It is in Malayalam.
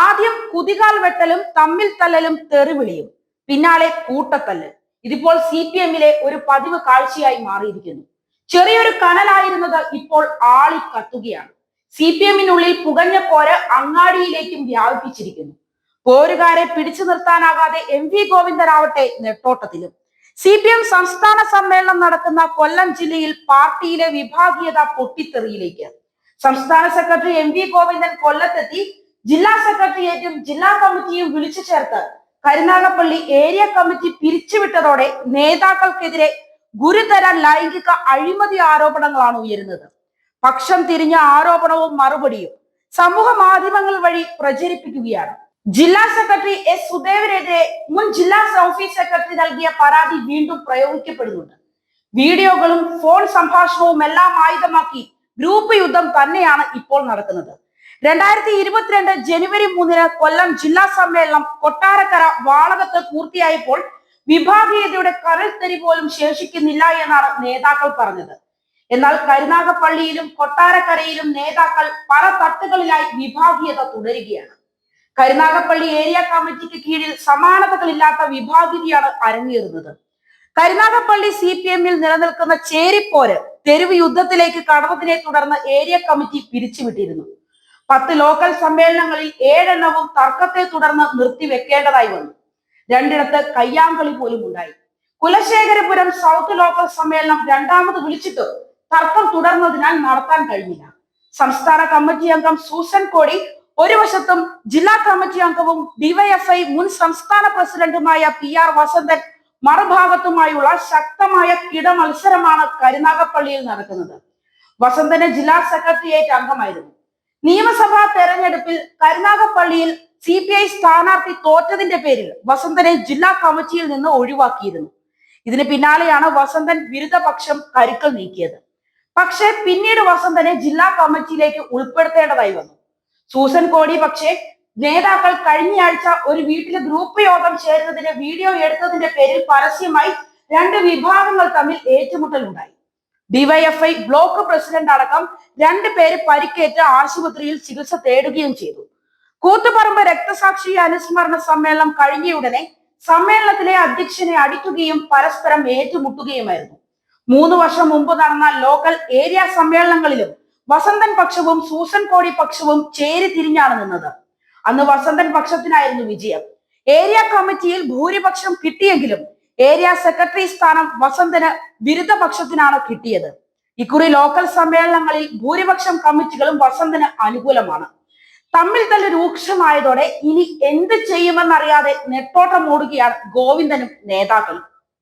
ആദ്യം കുതികാൽ വെട്ടലും തമ്മിൽ തല്ലലും തെറിവിളിയും, പിന്നാലെ കൂട്ടത്തല്ല്. ഇതിപ്പോൾ CPM-ലെ ഒരു പതിവ് കാഴ്ചയായി മാറിയിരിക്കുന്നു. ചെറിയൊരു കനലായിരുന്നത് ഇപ്പോൾ ആളിക്കത്തുകയാണ്. CPM-നുള്ളിൽ പുകഞ്ഞ പോര് അങ്ങാടിയിലേക്കും വ്യാപിപ്പിച്ചിരിക്കുന്നു. പോരുകാരെ പിടിച്ചു നിർത്താനാകാതെ MV ഗോവിന്ദനാവട്ടെ നെട്ടോട്ടത്തിലും. CPM സംസ്ഥാന സമ്മേളനം നടക്കുന്ന കൊല്ലം ജില്ലയിൽ പാർട്ടിയിലെ വിഭാഗീയത പൊട്ടിത്തെറിയിലേക്ക്. സംസ്ഥാന സെക്രട്ടറി MV ഗോവിന്ദൻ കൊല്ലത്തെത്തി ജില്ലാ സെക്രട്ടേറിയറ്റും ജില്ലാ കമ്മിറ്റിയും വിളിച്ചു ചേർത്ത് കരുനാഗപ്പള്ളി ഏരിയ കമ്മിറ്റി പിരിച്ചുവിട്ടതോടെ നേതാക്കൾക്കെതിരെ ഗുരുതര ലൈംഗിക അഴിമതി ആരോപണങ്ങളാണ് ഉയരുന്നത്. പക്ഷം തിരിഞ്ഞ ആരോപണവും മറുപടിയും സമൂഹ മാധ്യമങ്ങൾ വഴി പ്രചരിപ്പിക്കുകയാണ്. ജില്ലാ സെക്രട്ടറി S സുദേവനെതിരെ മുൻ ജില്ലാ ഓഫീസ് സെക്രട്ടറി നൽകിയ പരാതി വീണ്ടും പ്രയോഗിക്കപ്പെടുന്നുണ്ട്. വീഡിയോകളും ഫോൺ സംഭാഷണവും എല്ലാം ആയുധമാക്കി ഗ്രൂപ്പ് യുദ്ധം തന്നെയാണ് ഇപ്പോൾ നടക്കുന്നത്. 2022 ജനുവരി 3 കൊല്ലം ജില്ലാ സമ്മേളനം കൊട്ടാരക്കര വാളകത്ത് പൂർത്തിയായപ്പോൾ വിഭാഗീയതയുടെ കരൾത്തരി പോലും ശേഷിക്കുന്നില്ല എന്നാണ് നേതാക്കൾ പറഞ്ഞത്. എന്നാൽ കരുനാഗപ്പള്ളിയിലും കൊട്ടാരക്കരയിലും നേതാക്കൾ പല തട്ടുകളിലായി വിഭാഗീയത തുടരുകയാണ്. കരുനാഗപ്പള്ളി ഏരിയ കമ്മിറ്റിക്ക് കീഴിൽ സമാനതകളില്ലാത്ത വിഭാഗീയതയാണ് അരങ്ങേറുന്നത്. കരുനാഗപ്പള്ളി CPM-ൽ നിലനിൽക്കുന്ന ചേരിപ്പോര് തെരുവ് യുദ്ധത്തിലേക്ക് കടന്നതിനെ തുടർന്ന് ഏരിയ കമ്മിറ്റി പിരിച്ചുവിട്ടിരുന്നു. 10 ലോക്കൽ സമ്മേളനങ്ങളിൽ 7 എണ്ണവും തർക്കത്തെ തുടർന്ന് നിർത്തിവെക്കേണ്ടതായി വന്നു. 2 കയ്യാങ്കളി പോലും ഉണ്ടായി. കുലശേഖരപുരം സൗത്ത് ലോക്കൽ സമ്മേളനം രണ്ടാമത് വിളിച്ചിട്ട് തർക്കം തുടർന്നതിനാൽ നടത്താൻ കഴിഞ്ഞില്ല. സംസ്ഥാന കമ്മിറ്റി അംഗം സൂസൻ കോടി ഒരു വശത്തും ജില്ലാ കമ്മിറ്റി അംഗവും DYFI മുൻ സംസ്ഥാന പ്രസിഡന്റുമായ PR വസന്തൻ മറുഭാഗത്തുമായുള്ള ശക്തമായ കിടമത്സരമാണ് കരുനാഗപ്പള്ളിയിൽ നടക്കുന്നത്. വസന്തന് ജില്ലാ സെക്രട്ടേറിയറ്റ് അംഗമായിരുന്നു. നിയമസഭാ തെരഞ്ഞെടുപ്പിൽ കരുനാഗപ്പള്ളിയിൽ CPI സ്ഥാനാർത്ഥി തോറ്റതിന്റെ പേരിൽ വസന്തനെ ജില്ലാ കമ്മിറ്റിയിൽ നിന്ന് ഒഴിവാക്കിയിരുന്നു. ഇതിന് പിന്നാലെയാണ് വസന്തൻ വിരുദ്ധപക്ഷം കരുക്കൾ നീക്കിയത്. പക്ഷേ പിന്നീട് വസന്തനെ ജില്ലാ കമ്മിറ്റിയിലേക്ക് ഉൾപ്പെടുത്തേണ്ടതായി വന്നു. സൂസൻ കോടി പക്ഷേ നേതാക്കൾ കഴിഞ്ഞയാഴ്ച ഒരു വീട്ടിലെ ഗ്രൂപ്പ് യോഗം ചേരുന്നതിന് വീഡിയോ എടുത്തതിന്റെ പേരിൽ പരസ്യമായി 2 വിഭാഗങ്ങൾ തമ്മിൽ ഏറ്റുമുട്ടലുണ്ടായി. DYFI ബ്ലോക്ക് പ്രസിഡന്റ് അടക്കം 2 പേര് പരിക്കേറ്റ് ആശുപത്രിയിൽ ചികിത്സ തേടുകയും ചെയ്തു. കൂത്തുപറമ്പ് രക്തസാക്ഷി അനുസ്മരണ സമ്മേളനം കഴിഞ്ഞയുടനെ സമ്മേളനത്തിലെ അധ്യക്ഷനെ അടിക്കുകയും പരസ്പരം ഏറ്റുമുട്ടുകയുമായിരുന്നു. 3 വർഷം മുമ്പ് നടന്ന ലോക്കൽ ഏരിയ സമ്മേളനങ്ങളിലും വസന്തൻ പക്ഷവും സൂസൻ കോടി പക്ഷവും ചേരി തിരിഞ്ഞാണ് നിന്നത്. അന്ന് വസന്തൻ പക്ഷത്തിനായിരുന്നു വിജയം. ഏരിയ കമ്മിറ്റിയിൽ ഭൂരിപക്ഷം കിട്ടിയെങ്കിലും ഏരിയ സെക്രട്ടറി സ്ഥാനം വസന്തന് വിരുദ്ധപക്ഷത്തിനാണ് കിട്ടിയത്. ഇക്കുറി ലോക്കൽ സമ്മേളനങ്ങളിൽ ഭൂരിപക്ഷം കമ്മിറ്റികളും വസന്തന് അനുകൂലമാണ്. തമ്മിൽ തല്ല് രൂക്ഷമായതോടെ ഇനി എന്ത് ചെയ്യുമെന്നറിയാതെ നെട്ടോട്ടം ഓടുകയാണ് ഗോവിന്ദനും നേതാക്കളും.